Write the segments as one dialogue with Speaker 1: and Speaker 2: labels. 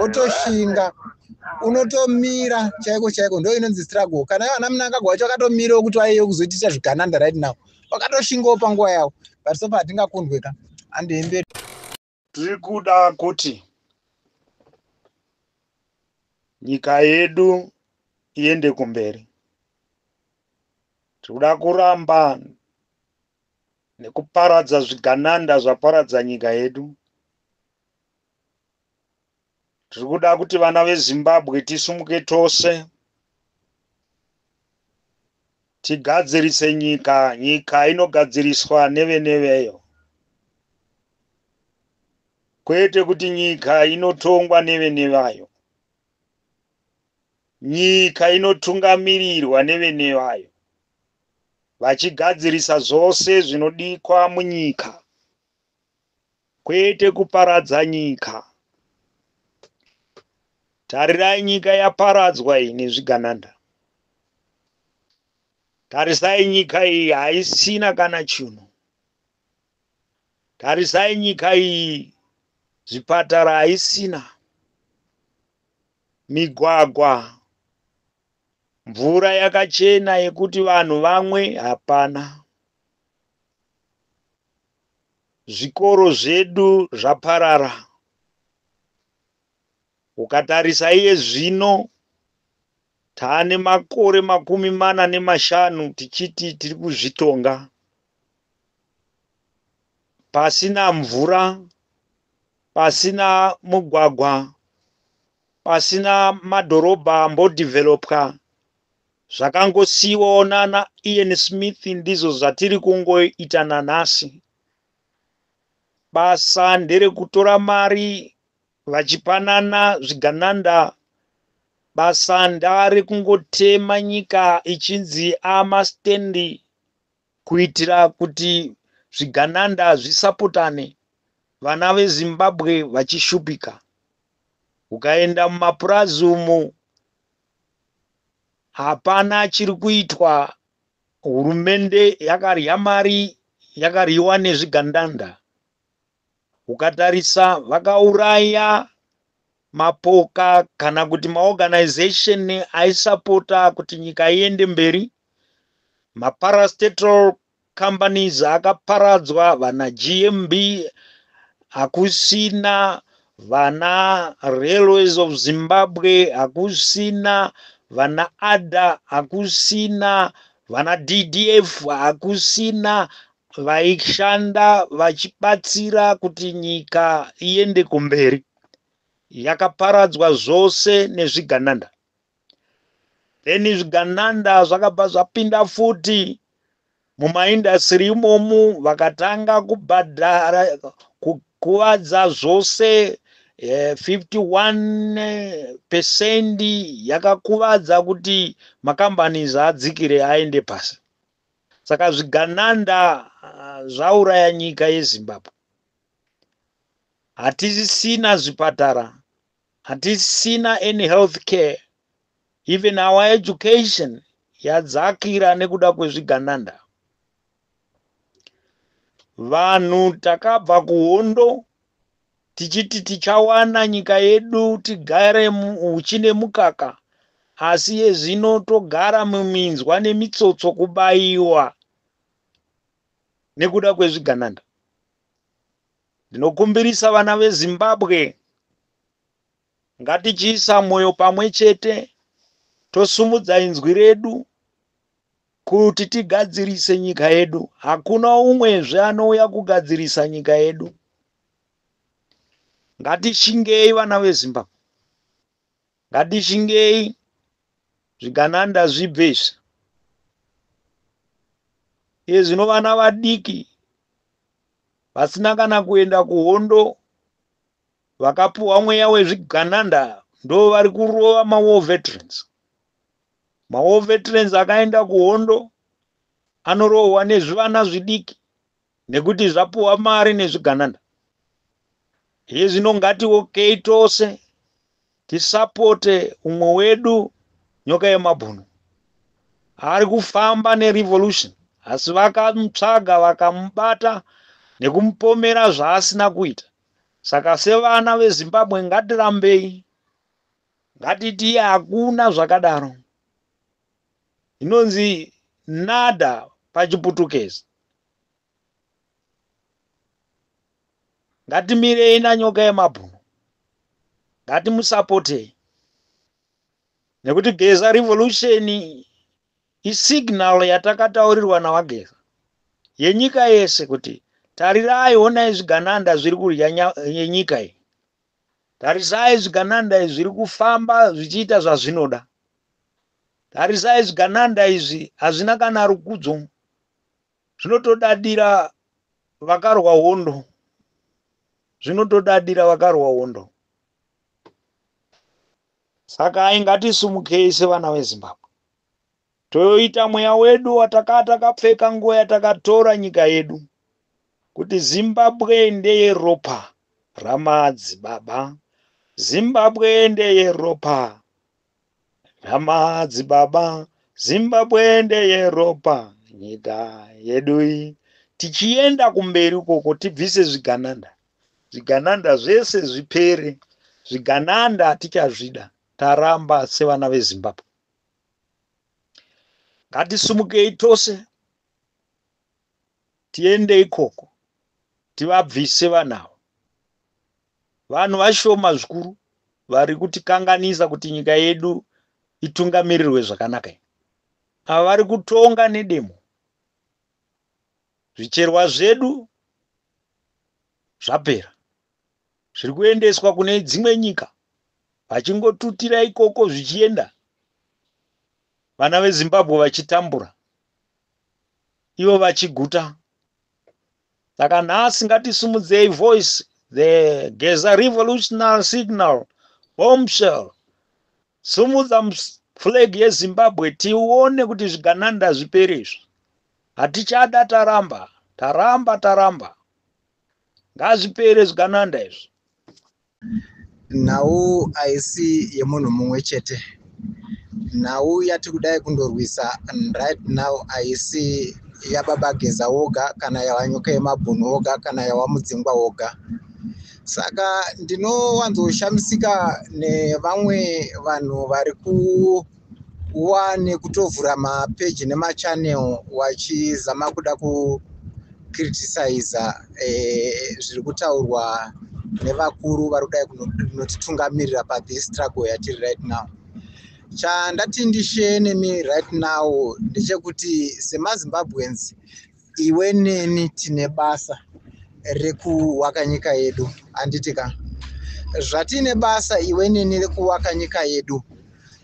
Speaker 1: wotoshinga unotomira chaiko chaiko, ndo inonzi struggle. Kana vana Mnangagwa wacho akatomirawo kuti vaiye kuzotiita zvigananda right now, wakatoshingawo panguva yavo, but so far hatingakundweka. Andemberi
Speaker 2: tiri kuda kuti nyika yedu iende kumberi. Tikuda kuramba nekuparadza zvigananda zvaparadza nyika yedu. Tiri kuda kuti vana veZimbabwe tisumuke tose, tigadzirise nyika. Nyika inogadziriswa neveneveyo, kwete kuti nyika inotongwa nevenevayo. Nyika inotungamirirwa nevenevayo, vachigadzirisa zvose zvinodikwa munyika, kwete kuparadza nyika. Tarirai nyika yaparadzwa iyi nezvigananda. Tarisai nyika iyi haisina kana chinhu. Tarisai nyika iyi zvipatara haisina, migwagwa, mvura yakachena yekuti vanhu vamwe hapana. Zvikoro zvedu zvaparara. Ukatarisa iye zvino taane makore 45 tichiti tiri kuzvitonga pasina mvura, pasina mugwagwa, pasina madhorobha ambodevelopwa. Zvakangosiyiwawo nana Ian Smith ndizvo zvatiri kungoita nanhasi. Basa nderekutora mari vachipanana zvigananda. Basa ndare kungotema nyika ichinzi amastendi kuitira kuti zvigananda zvisapotane, vana veZimbabwe vachishupika. Ukaenda mumapurazi umu hapana chiri kuitwa. Hurumende yakarya mari, yakaryiwa nezvigandanda. Ukatarisa vakauraya mapoka kana kuti maorganization aisapota kuti nyika iende mberi. Maparastatal companies akaparadzwa, vana GMB hakusina, vana Railways of Zimbabwe hakusina, vana ADA hakusina, vana DDF hakusina, vaishanda vachibatsira kuti nyika iende kumberi. Yakaparadzwa zvose nezvigananda. Then zvigananda zvakabva zvapinda futi mumaindasiri imomu, vakatanga kubhadhara kukuvadza zvose. 51% yakakuvadza kuti makambani adzikire aende pasi. Saka zvigananda zvauraya nyika yeZimbabwe. Hatisina zvipatara, hatisina any health care, even our education yadzakira nekuda kwezvigananda. Vanhu takabva kuhondo tichiti tichawana nyika yedu tigare huchine mukaka, asi yezvino togara muminzwa nemitsotso kubayiwa nekuda kwezvigananda. Ndinokumbirisa vana veZimbabwe, ngatichiisa mwoyo pamwe chete, tosumudza inzwi redu kuti tigadzirise nyika yedu. Hakuna umwezve anouya kugadzirisa nyika yedu. Ngatishingei vana veZimbabwe, ngatishingei, zvigananda zvibvezvi. Iye zvino vana vadiki vasina kana kuenda kuhondo, vakapuwa mweya wezvigananda, ndo vari kurova mawar veterans. Mawar veterans akaenda kuhondo anorohwa nezvivana zvidiki nekuti zvapuwa mari nezvigananda. Iye zvino ngati okay tose tisapote umwe wedu nyoka yemabhunu. Ari kufamba nerevolution, asi vakamutsvaga vakamubata nekumupomera zvaasina kuita. Saka sevana veZimbabwe ngatirambei, ngatiti hakuna zvakadaro. Inonzi nada pachiputukezi. Ngatimirei nanyoka yemabhunu, ngatimusapotei, nekuti Geza Revolution isignal yatakataurirwa nawaGeza yenyika yese kuti tarirai, onai zvigananda zviri kurya yenyika iyi. Tarisai zvigananda izvi zviri kufamba zvichiita zvazvinoda. Tarisai zvigananda izvi hazvina kana rukudzo, zvinotodadira vakarwa hondo. Zvinotodadira vakarwa hondo. Saka ngatisumukei sevana veZimbabwe. Toita mweya wedu watakapfeka nguo yatakatora nyika yedu. Kuti Zimbabwe ndeye ropa ramadzibaba. Zimbabwe ndeye ropa ramadzibaba. Zimbabwe ndeye ropa nyika yedu iyi. Tichienda kumberi ukoko tibvise zvigananda. Zvigananda zvese zvipere. Zvigananda tichazvida. Taramba sevana veZimbabwe. Ngatisumukei tose tiende ikoko tivabvise vanavo. Vanhu vashoma zvikuru vari kutikanganisa kuti nyika yedu itungamirirwe zvakanaka. Ava vari kutonga nedemo. Zvicherwa zvedu zvapera, zviri kuendeswa kune dzimwe nyika, vachingotutira ikoko zvichienda, vana veZimbabwe vachitambura, ivo vachiguta. Saka nhasi ngatisumudzei voice, the Geza Revolutionary Signal, bombshell. Sumudza flag yeZimbabwe tione kuti zvigananda zviperezvo. Hatichada taramba, taramba. Ngazvipere zvigananda izvi.
Speaker 1: Nhau haisi yemunhu mumwe chete. Nhau yatiri kudai kundorwisa right now haisi yababa Geza woga, kana yavanyoka yemabhunu woga, kana yawamudzingwa woga. Saka ndinowanzoshamisika nevamwe vanhu vari kuwa nekutovhura mapeji nemachanel wachizama kuda kukritisaiza zviri kutaurwa nevakuru vari kudai kunotitungamirira pathis struggle yatiri right now. Chandati ndishe nemi right now ndechekuti semaZimbabweans iwe neni tine basa rekuwaka nyika yedu. Handitika zvatine basa iwe neni rekuwaka nyika yedu,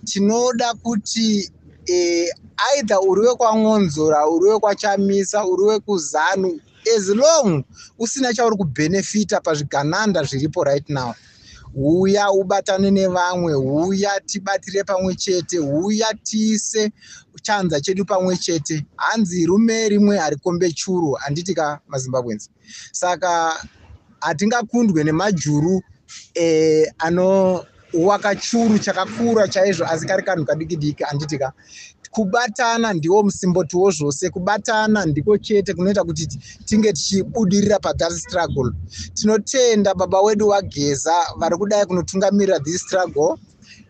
Speaker 1: tinoda kuti either uriwe kwaNgonzora, uriwe kwaChamisa, uriwe kuZanu, as long usina chauri kubhenefita pazvigananda zviripo right now, huya ubatane nevamwe, huya tibatire pamwe chete, huya tiise chanza chedu pamwe chete. Hanzi rume rimwe harikombe churu. Handitika maZimbabweans. Saka hatingakundwe nemajuru anowaka churu chakakura chaizvo asi kari kanhu kadiki. Handitika kubatana ndiwo musimboti wozvose. Kubatana ndiko chete kunoita kuti tinge tichibudirira pathis struggle. Tinotenda baba wedu waGeza vari kudai kunotungamirira this struggle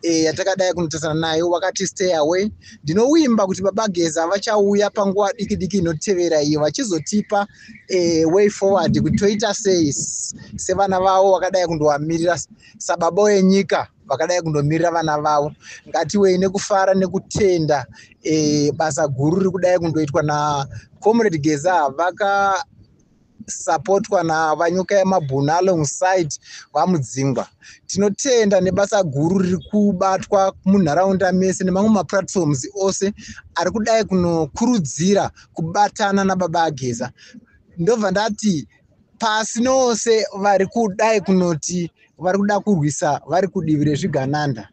Speaker 1: yatakadai kunotasana nayo, wakati stay away. Ndinowimba kuti baba Geza vachauya panguva diki inotevera iyo vachizotipa way forward kuti toita sei sevana vavo vakadai kundovamirira sababa wenyika vakadai kundomirira vana vavo. Ngatiwei nekufara nekutenda basa guru riri kudai kundoitwa naComrade Geza vakasapotwa navanyoka yemabhunu alongside vamudzingwa. Tinotenda nebasa guru riri kubatwa munharaunda mese nemamwe maplatforms ose ari kudai kunokurudzira kubatana nababa Geza. Ndobva ndati pasi nose vari kudai kunoti vari kuda kurwisa vari kudivi rezvigananda.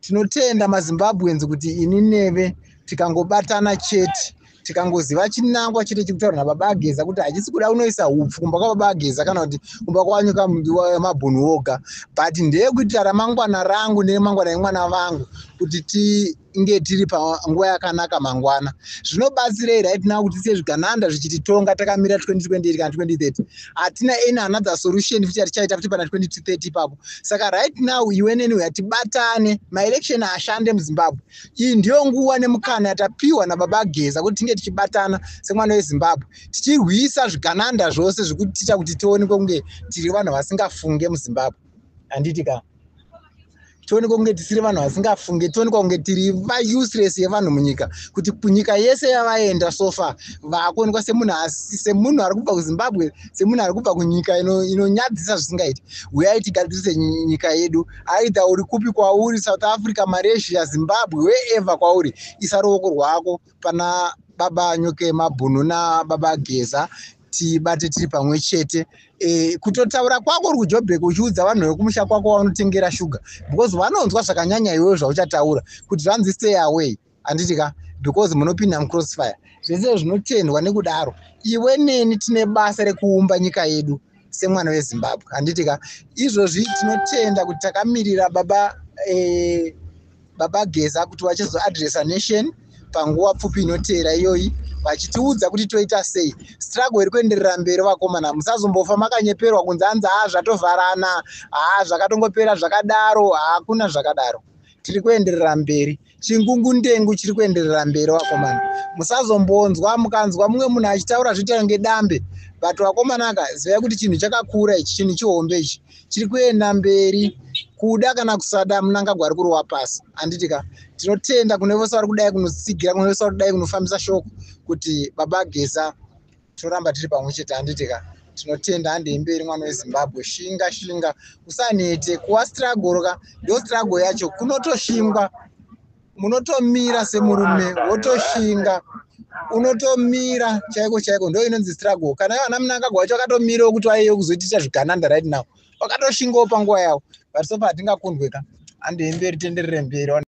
Speaker 1: Tinotenda maZimbabweans kuti ini neve tikangobatana chete, tikangoziva chinangwa chete chekutaura nababa Geza kuti hachisi kuda unoisa upfu kumba kwababa Geza kana kuti kumba kwanyika yemabhunu woga, but ndeyekuitira ramangwana rangu neremangwana emwana vangu kuti inge tiri panguva yakanaka mangwana. Zvinobatsirei right now kuti sezvigananda zvichititonga takamira 2028 kana 2030 hatina any another solution futi yatichaita futi pana 2030 ipapo. Saka right now iwe neni tibatane maelection ashande muZimbabwe. Iyi ndiyo nguva nemukana yatapiwa nababa Geza kuti tinge tichibatana semwana weZimbabwe tichirwisa zvigananda zvose zvekuti ticha kuti tionekwe kunge tiri vanhu vasingafunge muZimbabwe. Handiti ka tionekwe kunge tisiri vanhu vasingafunge, tionekwa kunge tiri useless yevanhu munyika, kuti kunyika yese yavaenda sofa vakuonekwa semunhu ari kubva kuZimbabwe, semunhu ari kubva kunyika inonyadzisa zvisingaiti. Uyai tigadzirise nyika yedu, aidha uri kupi kwauri, South Africa, Malaysia, Zimbabwe, wherever kwauri, isa ruoko rwako pana baba Nyoke Mabhunu nababa Geza, tibate tiri pamwe chete. Kutotaura kwako uri kuJoburg uchiudza vanhu vekumusha kwako vanotengera shuga, because vanonzwa zvakanyanya iwewe zvauchataura kuti zvanzi stay away. Handiti ka, because munopinda mucrossfire. Zvese zvinotendwa nekudaro iwe neni tine basa rekuumba nyika yedu semwana weZimbabwe. Handiti ka, izvozvi tinotenda kuti takamirira baba Geza kuti vachizoadressa nation panguva pfupi inoteera iyoyi, vachitiudza kuti toita sei. Struggle iri kuenderera mberi vakomana, musazombofa makanyeperwa kunzi anzi zvatovharana, zvakatongopera zvakadaro. Hakuna zvakadaro, tiri kuenderera mberi. Chingungundengu chiri kuenderera mberi vakomana. Musazombonzwa mukanzwa mumwe munhu achitaura zvita ngedambe. But vakomana zivai kuti chinhu chakakura ichi, chinhu chihombe ichi chiri kuenda mberi. Kuda kana kusada munangagwa ari kurowa pasi. Handiti ka, tinotenda kune vose vari kudai kunosigira, kune vose vari kudai kunofambisa shoko kuti baba Geza toramba tiri pamwe chete. Handiti ka, tinotenda handei mberi mwana weZimbabwe. Shinga usanete kuwa struggle ka, ndio struggle yacho. Kunotoshingwa, munotomira semurume wotoshinga, unotomira chaiko, ndio inonzi struggle. Kana iwe ana munangagwa wacho akatomirawo kuti waiye kuzoita zvigananda right now, wakatoshingawo panguva yawo. But so far hatingakundweka, handei mberi, tenderere mberi.